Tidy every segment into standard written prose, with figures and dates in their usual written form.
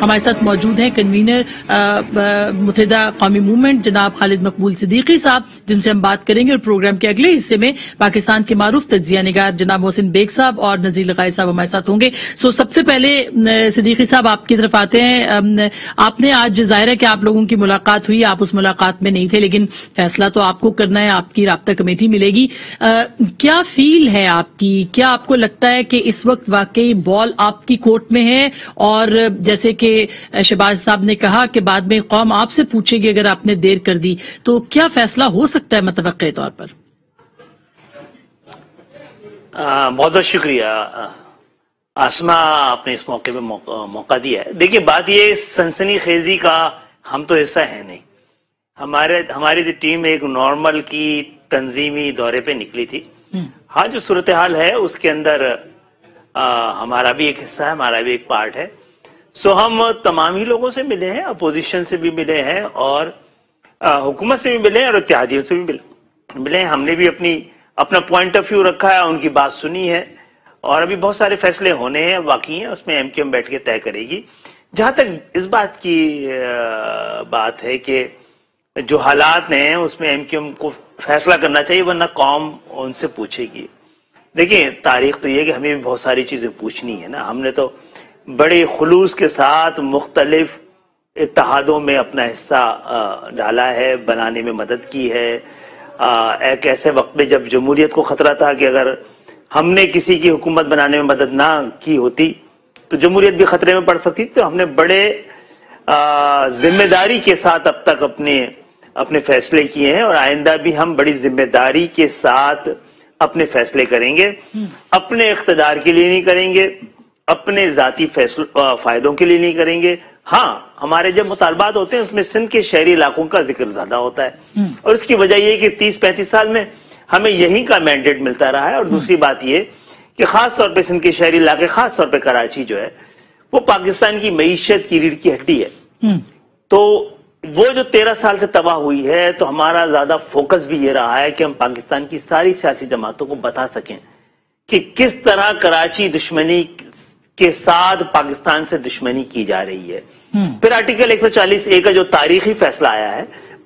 ہمارے ساتھ موجود ہیں کنوینر متحدہ قومی موومنٹ جناب خالد مقبول صدیقی صاحب، جن سے ہم بات کریں گے، اور پروگرام کے اگلے حصے میں پاکستان کے معروف تجزیہ نگار جناب محسن بیگ صاحب اور نذیر لقائی صاحب ہمارے ساتھ ہوں گے۔ سب سے پہلے صدیقی صاحب آپ کی طرف آتے ہیں۔ آپ نے آج ظاہر ہے کہ آپ لوگوں کی ملاقات ہوئی، آپ اس ملاقات میں نہیں تھے، لیکن فیصلہ تو آپ کو کرنا ہے، آپ کی رابطہ کمیٹی ملے گی۔ کیا فیل ہے آپ کی؟ کیا آپ کو لگتا ہے کہ اس وقت واقعی بال آپ کی کورٹ میں ہے؟ اور جیسے کہ شہباز صاحب نے کہا کہ بعد میں قوم آپ سے پوچھے گی اگر آپ نے دیر کر دی، تو کیا فیصلہ ہو سکتا ہے متوقع طور پر؟ بہت بہت شکریہ آسما، آپ نے اس موقع پہ موقع دیا ہے۔ دیکھیے بات یہ سنسنی خیزی کا ہم تو حصہ ہے نہیں، ہماری ٹیم ایک نارمل کی تنظیمی دورے پہ نکلی تھی۔ ہاں جو صورتحال ہے اس کے اندر ہمارا بھی ایک حصہ ہے، ہمارا بھی ایک پارٹ ہے۔ ہم تمام ہی لوگوں سے ملے ہیں، اپوزیشن سے بھی ملے ہیں اور حکومت سے بھی ملے ہیں اور اتحادیوں سے بھی ملے ہیں۔ ہم نے بھی اپنا پوائنٹ آف ویو رکھا ہے، ان کی بات سنی ہے، اور ابھی بہت سارے فیصلے ہونے ہیں، واقعی ہیں، اس میں ایم کیو ایم بیٹھ کے طے کرے گی۔ جہاں تک اس بات کی بات ہے کہ جو حالات ہیں اس میں ایم کیو ایم کو فیصلہ کرنا چاہیے، ورنہ قوم ان سے پوچھے گی۔ دیکھیں تاریخ تو یہ ہے کہ ہمیں بھی بہت ساری چیزیں پوچھنی ہے نا۔ ہم نے تو بڑے خلوص کے ساتھ مختلف اتحادوں میں اپنا حصہ ڈالا ہے، بنانے میں مدد کی ہے۔ ایک ایسے وقت میں جب جمہوریت کو خطرہ تھا کہ اگر ہم نے کسی کی حکومت بنانے میں مدد نہ کی ہوتی تو جمہوریت بھی خطرے میں پڑ سکتی تھی، تو ہم نے بڑے ذمہ داری کے ساتھ اب تک اپنے فیصلے کیے ہیں، اور آئندہ بھی ہم بڑی ذمہ داری کے ساتھ اپنے فیصلے کریں گے۔ اپنے اقتدار کے لیے نہیں کریں گے، اپنے ذاتی فائدوں کے لیے نہیں کریں گے۔ ہاں ہمارے جب مطالبات ہوتے ہیں اس میں سندھ کے شہری علاقوں کا ذکر زیادہ ہوتا ہے، اور اس کی وجہ یہ کہ 30-35 سال میں ہمیں یہیں کا مینڈیٹ ملتا رہا ہے۔ اور دوسری بات یہ کہ خاص طور پہ سندھ کے شہری علاقے، خاص طور پہ کراچی جو ہے وہ پاکستان کی معیشت کی ریڑھ کی ہڈی ہے، تو وہ جو 13 سال سے تباہ ہوئی ہے، تو ہمارا زیادہ فوکس بھی یہ رہا ہے کہ ہم پاکستان کی ساری سیاسی جماعتوں کو بتا سکیں کہ کس طرح کراچی دشمنی کے ساتھ پاکستان سے دشمنی کی جا رہی ہے۔ پھر آرٹیکل 140A کا جو تاریخی فیصلہ آیا ہے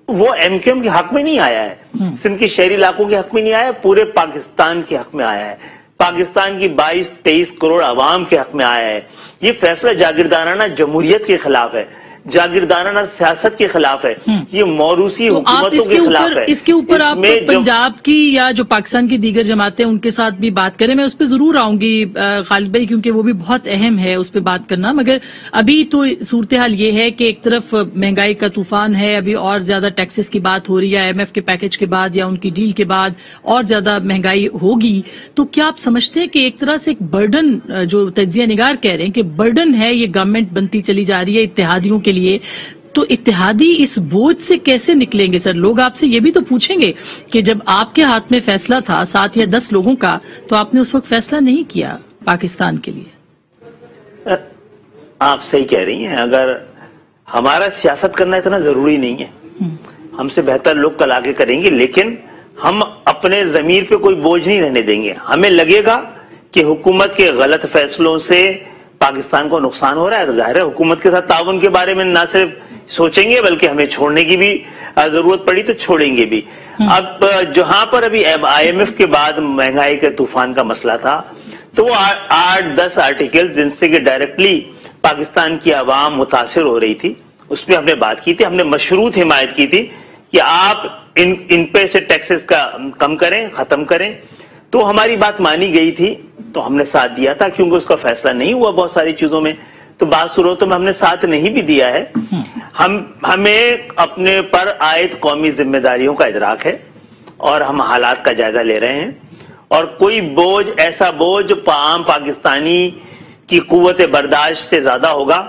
وہ ایم کیو ایم کے حق میں نہیں آیا ہے، سندھ کے شہری علاقوں کے حق میں نہیں آیا ہے، پورے پاکستان کے حق میں آیا ہے، پاکستان کی 22-23 کروڑ عوام کے حق میں آیا ہے۔ یہ فیصلہ جاگیردارانہ جمہوریت کے خلاف ہے، جاگیردارانہ سیاست کے خلاف ہے، یہ موروثی حکومتوں کے خلاف ہے۔ اس کے اوپر آپ پنجاب کی یا جو پاکستان کی دیگر جماعتیں ان کے ساتھ بھی بات کریں، میں اس پہ ضرور آؤں گی خالد بھائی، کیونکہ وہ بھی بہت اہم ہے اس پہ بات کرنا۔ مگر ابھی تو صورتحال یہ ہے کہ ایک طرف مہنگائی کا طوفان ہے، ابھی اور زیادہ ٹیکسز کی بات ہو رہی ہے، IMF کے پیکج کے بعد یا ان کی ڈیل کے بعد اور زیادہ مہنگائی ہوگی، تو کیا آپ سمجھتے ہیں کہ ایک طرح سے ایک برڈن، جو تجزیہ نگار کہہ رہے ہیں کہ برڈن ہے، یہ گورنمنٹ بنتی چلی جا رہی ہے اتحادیوں کے لیے، تو اتحادی اس بوجھ سے کیسے نکلیں گے؟ سر لوگ آپ سے یہ بھی تو پوچھیں گے کہ جب آپ کے ہاتھ میں فیصلہ تھا 7 یا 10 لوگوں کا، تو آپ نے اس وقت فیصلہ نہیں کیا پاکستان کے لیے۔ آپ صحیح کہہ رہی ہیں، اگر ہمارا سیاست کرنا اتنا ضروری نہیں ہے، ہم سے بہتر لوگ کل آگے کریں گے، لیکن ہم اپنے ضمیر پہ کوئی بوجھ نہیں رہنے دیں گے۔ ہمیں لگے گا کہ حکومت کے غلط فیصلوں سے پاکستان کو نقصان ہو رہا ہے، تو ظاہر ہے حکومت کے ساتھ تعاون کے بارے میں نہ صرف سوچیں گے بلکہ ہمیں چھوڑنے کی بھی ضرورت پڑی تو چھوڑیں گے بھی۔ اب جہاں پر ابھی IMF کے بعد مہنگائی کے طوفان کا مسئلہ تھا، تو وہ 8-10 آرٹیکل جن سے کہ ڈائریکٹلی پاکستان کی عوام متاثر ہو رہی تھی، اس پہ ہم نے بات کی تھی، ہم نے مشروط حمایت کی تھی کہ آپ ان پہ سے ٹیکسز کا کم کریں، ختم کریں، تو ہماری بات مانی گئی تھی، تو ہم نے ساتھ دیا تھا، کیونکہ اس کا فیصلہ نہیں ہوا بہت ساری چیزوں میں، تو بعض صورتوں میں ہم نے ساتھ نہیں بھی دیا ہے۔ ہمیں اپنے پر عائد قومی ذمہ داریوں کا ادراک ہے، اور ہم حالات کا جائزہ لے رہے ہیں، اور کوئی بوجھ، ایسا بوجھ جو عام پاکستانی کی قوت برداشت سے زیادہ ہوگا،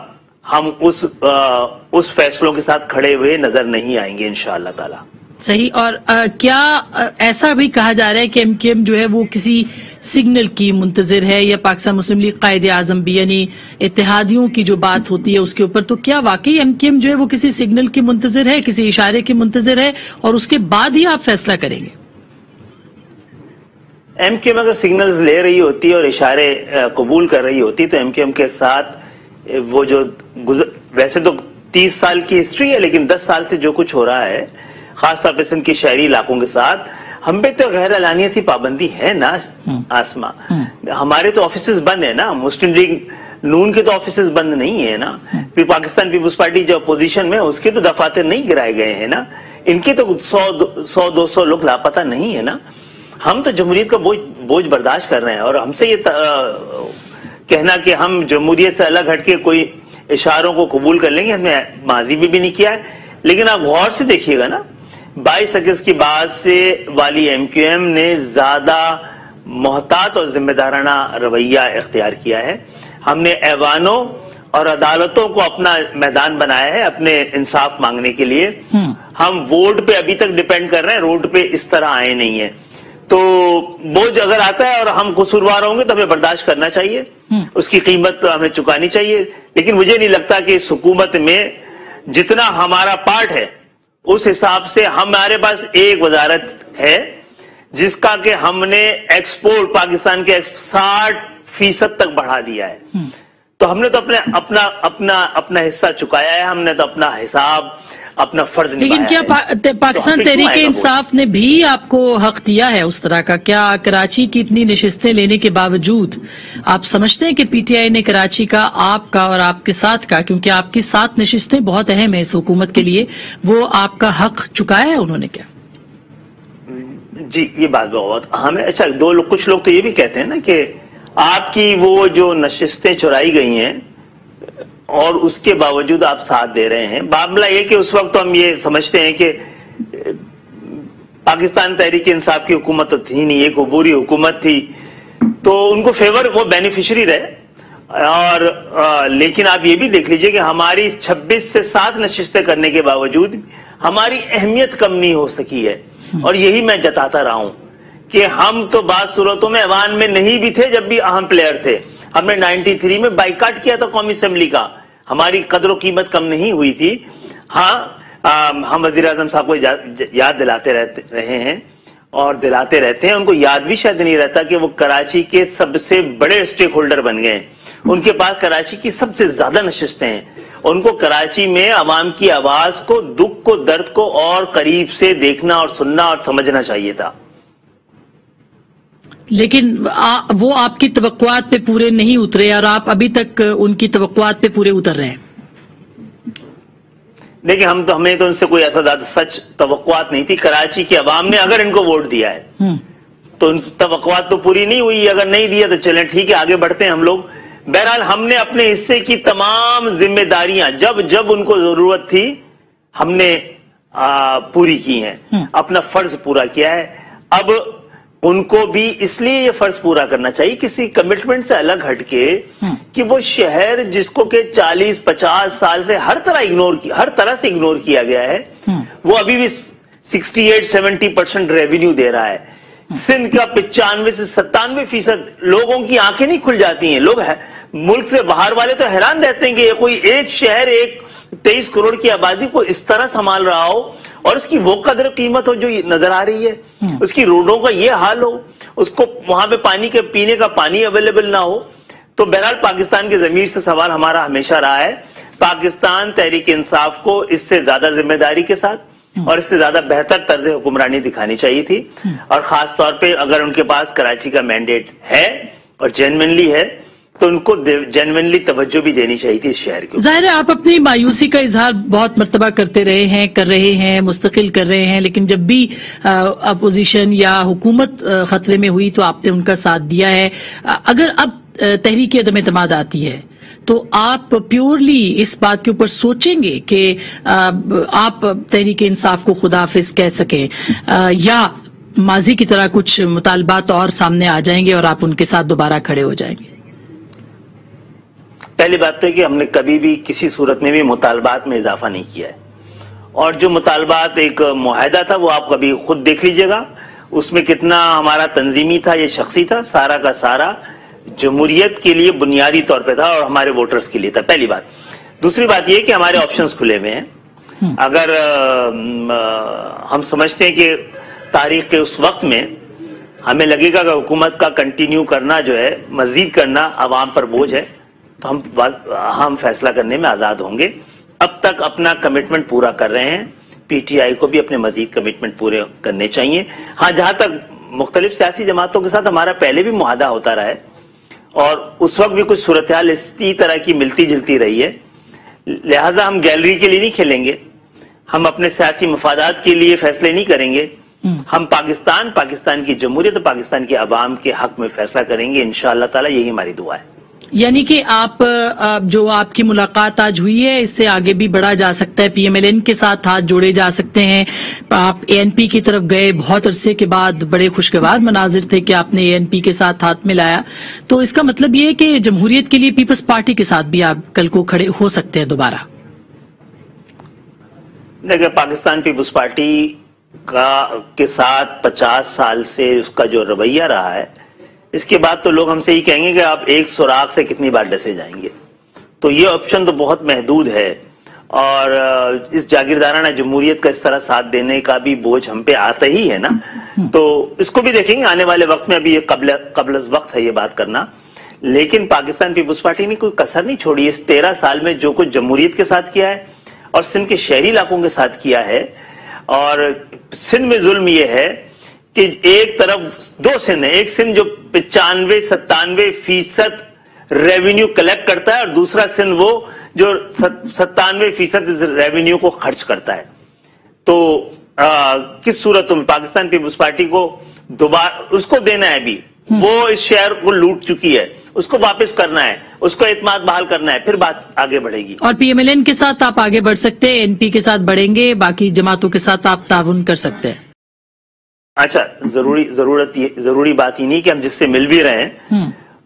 ہم اس فیصلوں کے ساتھ کھڑے ہوئے نظر نہیں آئیں گے انشاءاللہ تعالی۔ صحیح۔ اور کیا ایسا بھی کہا جا رہا ہے کہ ایم کیو ایم جو ہے وہ کسی سگنل کی منتظر ہے، یا پاکستان مسلم لیگ قائد اعظم بھی، یعنی اتحادیوں کی جو بات ہوتی ہے اس کے اوپر، تو کیا واقعی ایم کیو ایم جو ہے وہ کسی سگنل کی منتظر ہے، کسی اشارے کی منتظر ہے، اور اس کے بعد ہی آپ فیصلہ کریں گے؟ ایم کیو ایم اگر سگنلز لے رہی ہوتی اور اشارے قبول کر رہی ہوتی تو ایم کیو ایم کے ساتھ وہ جو ویسے تو 30 سال کی ہسٹری ہے، لیکن 10 سال سے جو کچھ ہو رہا ہے خاص طور پہ سندھ کے شہری علاقوں کے ساتھ، ہم پہ تو غیر اعلانیتی پابندی ہے نا آسما. ہمارے تو آفیسز بند ہیں نا، مسلم لیگ نون کے تو آفیسز بند نہیں ہے نا، پھر پاکستان پیپلز پارٹی جو اپوزیشن میں اس کے تو دفاتر نہیں گرائے گئے ہیں نا، ان کے تو 100-200 لوگ لاپتہ نہیں ہے نا. ہم تو جمہوریت کا بوجھ برداشت کر رہے ہیں، اور ہم سے یہ کہنا کہ ہم جمہوریت سے الگ ہٹ کے کوئی اشاروں کو قبول کر لیں گے، ہم نے ماضی میں بھی نہیں کیا ہے. لیکن آپ غور سے دیکھیے گا نا، 22 اگست کے بعد سے والی MQM نے زیادہ محتاط اور ذمہ دارانہ رویہ اختیار کیا ہے. ہم نے ایوانوں اور عدالتوں کو اپنا میدان بنایا ہے اپنے انصاف مانگنے کے لیے. ہم ووٹ پہ ابھی تک ڈیپینڈ کر رہے ہیں، روڈ پہ اس طرح آئے نہیں ہیں. تو بوجھ اگر آتا ہے اور ہم قصوروار ہوں گے تو ہمیں برداشت کرنا چاہیے، اس کی قیمت ہمیں چکانی چاہیے. لیکن مجھے نہیں لگتا کہ اس حکومت میں جتنا ہمارا پارٹ ہے اس حساب سے ہمارے پاس ایک وزارت ہے جس کا کہ ہم نے ایکسپورٹ پاکستان کے 60% تک بڑھا دیا ہے. تو ہم نے تو اپنا حصہ چکایا ہے، ہم نے تو اپنا حساب اپنا فرض نبھایا ہے. لیکن کیا پاکستان تحریک انصاف نے بھی آپ کو حق دیا ہے اس طرح کا؟ کیا کراچی کی اتنی نشستیں لینے کے باوجود آپ سمجھتے ہیں کہ PTI نے کراچی کا، آپ کا اور آپ کے ساتھ کا، کیونکہ آپ کی 7 نشستیں بہت اہم ہیں اس حکومت کے لیے، وہ آپ کا حق چکایا ہے انہوں نے کیا؟ جی یہ بات بہت اہم ہے. اچھا کچھ لوگ تو یہ بھی کہتے ہیں نا کہ آپ کی وہ جو نشستیں چرائی گئی ہیں اور اس کے باوجود آپ ساتھ دے رہے ہیں. معاملہ یہ کہ اس وقت تو ہم یہ سمجھتے ہیں کہ پاکستان تحریک انصاف کی حکومت تو تھی نہیں، ایک عبوری حکومت تھی، تو ان کو فیور وہ بینیفیشری رہے. اور لیکن آپ یہ بھی دیکھ لیجئے کہ ہماری 26 سے 7 نشستیں کرنے کے باوجود ہماری اہمیت کم نہیں ہو سکی ہے. اور یہی میں جتاتا رہا ہوں کہ ہم تو بعض صورتوں میں ایوان میں نہیں بھی تھے جب بھی اہم پلیئر تھے. ہم نے 93 میں بائیکاٹ کیا تھا قومی اسمبلی کا، ہماری قدر و قیمت کم نہیں ہوئی تھی. ہاں ہم وزیر اعظم صاحب کو یاد دلاتے رہے ہیں اور دلاتے رہتے ہیں. ان کو یاد بھی شاید نہیں رہتا کہ وہ کراچی کے سب سے بڑے اسٹیک ہولڈر بن گئے ہیں. ان کے پاس کراچی کی سب سے زیادہ نشستیں ہیں. ان کو کراچی میں عوام کی آواز کو، دکھ کو، درد کو اور قریب سے دیکھنا اور سننا اور سمجھنا چاہیے تھا. لیکن وہ آپ کی توقعات پہ پورے نہیں اترے اور آپ ابھی تک ان کی توقعات پہ پورے اتر رہے ہیں. دیکھیں ہمیں تو ان سے کوئی ایسا سچ توقعات نہیں تھی. کراچی کے عوام نے اگر ان کو ووٹ دیا ہے تو ان توقعات تو پوری نہیں ہوئی. اگر نہیں دیا تو چلیں ٹھیک ہے، آگے بڑھتے ہیں ہم لوگ. بہرحال ہم نے اپنے حصے کی تمام ذمہ داریاں جب ان کو ضرورت تھی ہم نے پوری کی ہیں، اپنا فرض پورا کیا ہے. اب ان کو بھی اس لیے یہ فرض پورا کرنا چاہیے کسی کمٹمنٹ سے الگ ہٹ کے کہ وہ شہر جس کو کہ 40-50 سال سے ہر طرح سے اگنور کیا گیا ہے، وہ ابھی بھی 68-70% ریونیو دے رہا ہے. سندھ کا 95 سے 97% لوگوں کی آنکھیں نہیں کھل جاتی ہیں. لوگ ملک سے باہر والے تو حیران رہتے ہیں کہ کوئی ایک شہر 23 کروڑ کی آبادی کو اس طرح سنبھال رہا ہو اور اس کی وہ قدر قیمت ہو جو نظر آ رہی ہے، اس کی روڈوں کا یہ حال ہو، اس کو وہاں پہ پینے کا پانی اویلیبل نہ ہو. تو بہرحال پاکستان کی ضمیر سے سوال ہمارا ہمیشہ رہا ہے، پاکستان تحریک انصاف کو اس سے زیادہ ذمہ داری کے ساتھ اور اس سے زیادہ بہتر طرز حکمرانی دکھانی چاہیے تھی. اور خاص طور پہ اگر ان کے پاس کراچی کا مینڈیٹ ہے اور جینوینلی ہے تو ان کو جینوینلی توجہ بھی دینی چاہیے تھی اس شہر کو. ظاہر ہے آپ اپنی مایوسی کا اظہار بہت مرتبہ کرتے رہے ہیں، کر رہے ہیں، مستقل کر رہے ہیں، لیکن جب بھی اپوزیشن یا حکومت خطرے میں ہوئی تو آپ نے ان کا ساتھ دیا ہے. اگر اب تحریک عدم اعتماد آتی ہے تو آپ پیورلی اس بات کے اوپر سوچیں گے کہ آپ تحریک انصاف کو خدا حافظ کہہ سکیں یا ماضی کی طرح کچھ مطالبات اور سامنے آ جائیں گے اور آپ ان کے ساتھ دوبارہ کھڑے ہو جائیں گے؟ پہلی بات تو ہے کہ ہم نے کبھی بھی کسی صورت میں بھی مطالبات میں اضافہ نہیں کیا ہے، اور جو مطالبات ایک معاہدہ تھا وہ آپ کبھی خود دیکھ لیجئے گا، اس میں کتنا ہمارا تنظیمی تھا یا شخصی تھا. سارا کا سارا جمہوریت کے لیے بنیادی طور پہ تھا اور ہمارے ووٹرز کے لیے تھا. پہلی بات. دوسری بات یہ کہ ہمارے آپشنز کھلے ہوئے ہیں. اگر ہم سمجھتے ہیں کہ تاریخ کے اس وقت میں ہمیں لگے گا کہ حکومت کا کنٹینیو کرنا جو ہے، مزید کرنا عوام پر بوجھ ہے، تو ہم فیصلہ کرنے میں آزاد ہوں گے. اب تک اپنا کمٹمنٹ پورا کر رہے ہیں. پی ٹی آئی کو بھی اپنے مزید کمٹمنٹ پورے کرنے چاہیے. ہاں جہاں تک مختلف سیاسی جماعتوں کے ساتھ ہمارا پہلے بھی معاہدہ ہوتا رہا ہے اور اس وقت بھی کچھ صورتحال اسی طرح کی ملتی جلتی رہی ہے, لہٰذا ہم گیلری کے لیے نہیں کھیلیں گے, ہم اپنے سیاسی مفادات کے لیے فیصلے نہیں کریں گے. ہم پاکستان کی جمہوریت اور پاکستان کے عوام کے حق میں فیصلہ کریں گے انشاءاللہ تعالی. یہی ہماری دعا ہے. یعنی کہ جو آپ کی ملاقات آج ہوئی ہے اس سے آگے بھی بڑھا جا سکتا ہے, پی ایم ایل این کے ساتھ ہاتھ جوڑے جا سکتے ہیں. آپ اے این پی کی طرف گئے, بہت عرصے کے بعد بڑے خوشگوار مناظر تھے کہ آپ نے اے این پی کے ساتھ ہاتھ ملایا, تو اس کا مطلب یہ ہے کہ جمہوریت کے لیے پیپلز پارٹی کے ساتھ بھی آپ کل کو کھڑے ہو سکتے ہیں دوبارہ. دیکھیں, پاکستان پیپلز پارٹی کے ساتھ 50 سال سے اس کا جو رویہ رہا ہے, اس کے بعد تو لوگ ہم سے ہی کہیں گے کہ آپ ایک سوراخ سے کتنی بار ڈسے جائیں گے. تو یہ آپشن تو بہت محدود ہے اور اس جاگیردارانہ جمہوریت کا اس طرح ساتھ دینے کا بھی بوجھ ہم پہ آتا ہی ہے نا. تو اس کو بھی دیکھیں گے آنے والے وقت میں. ابھی یہ قبل از وقت ہے یہ بات کرنا, لیکن پاکستان پیپلز پارٹی نے کوئی کسر نہیں چھوڑی. اس 13 سال میں جو کچھ جمہوریت کے ساتھ کیا ہے اور سندھ کے شہری علاقوں کے ساتھ کیا ہے, اور سندھ میں ظلم یہ ہے کہ ایک طرف 2 سندھ ہیں, ایک سندھ جو 95-97% ریونیو کلیکٹ کرتا ہے اور دوسرا سندھ وہ جو 97% ریونیو کو خرچ کرتا ہے. تو کس صورتوں میں پاکستان پیپلز پارٹی کو دوبارہ اس کو دینا ہے, ابھی وہ اس شہر کو لوٹ چکی ہے, اس کو واپس کرنا ہے, اس کو اعتماد بحال کرنا ہے, پھر بات آگے بڑھے گی. اور پی ایم ایل این کے ساتھ آپ آگے بڑھ سکتے ہیں, این پی کے ساتھ بڑھیں گے, باقی جماعتوں کے ساتھ آپ تعاون کر سکتے ہیں. اچھا, ضروری بات ہی نہیں کہ ہم جس سے مل بھی رہے ہیں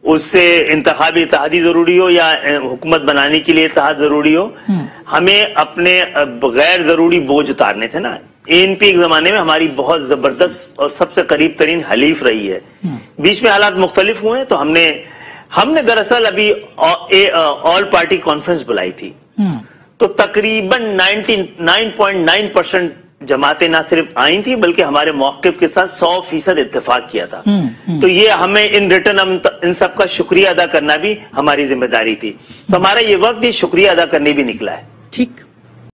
اس سے انتخابی اتحادی ضروری ہو یا حکومت بنانے کے لیے اتحاد ضروری ہو. ہمیں اپنے غیر ضروری بوجھ اتارنے تھے نا. اے این پی ایک زمانے میں ہماری بہت زبردست اور سب سے قریب ترین حلیف رہی ہے. بیچ میں حالات مختلف ہوئے تو ہم نے دراصل ابھی آل پارٹی کانفرنس بلائی تھی, تو تقریباً 99.9% جماعتیں نہ صرف آئی تھی بلکہ ہمارے موقف کے ساتھ 100% اتفاق کیا تھا. تو یہ ہمیں ان ریٹرن ان سب کا شکریہ ادا کرنا بھی ہماری ذمہ داری تھی. تو ہمارا یہ وقت یہ شکریہ ادا کرنے بھی نکلا ہے. ٹھیک.